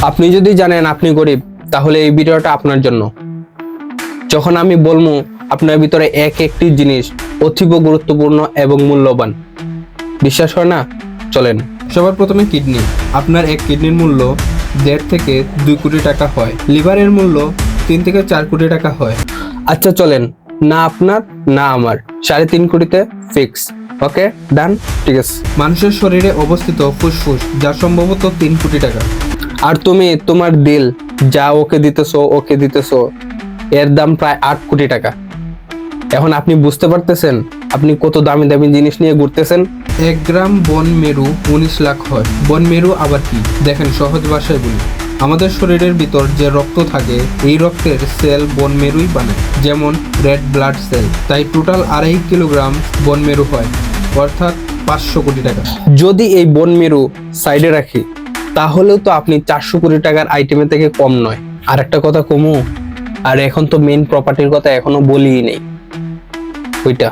আপনি যদি জানেন আপনি গরিব, তাহলে এই ভিডিওটা আপনার জন্য। যখন আমি বলবো আপনার ভিতরে একটি জিনিস অতীব গুরুত্বপূর্ণ এবং মূল্যবান, বিশ্বাস হয় না? চলেন। সবার প্রথমে কিডনি। আপনার এক কিডনির মূল্য 1.5 থেকে 2 কোটি টাকা হয়। লিভারের মূল্য 3 থেকে 4 কোটি টাকা হয়। আচ্ছা চলেন, না আপনার না আমার, 3.5 কোটিতে ফিক্স। ওকে ডান, ঠিক আছে। মানুষের শরীরে অবস্থিত ফুসফুস, যা সম্ভবত 3 কোটি টাকা। আর তুমি তোমার দিল যা ওকে দিতেছো, এর দাম প্রায় 8 কোটি টাকা। এখন আপনি বুঝতে পারতেছেন আপনি কত দামি দামি জিনিস নিয়ে ঘুরতেছেন। 1 গ্রাম বন মেরু 19 লাখ হয়। বন মেরু আবার কি? দেখেন, সহজ ভাষায় বলি। আমাদের শরীরের ভিতর যে রক্ত থাকে, এই রক্তের সেল বন মেরুই বানায়, যেমন রেড ব্লাড সেল। তাই টোটাল 2.5 কিলোগ্রাম বন মেরু হয়, অর্থাৎ 500 কোটি টাকা। যদি এই বন মেরু সাইডে রাখি, তাহলেও তো আপনি 400 কোটি টাকার আইটেমের থেকে কম নয়। আর একটা কথা কমু, আর এখন তো মেইন প্রপার্টির কথা এখনো বলিই নেই, ওইটা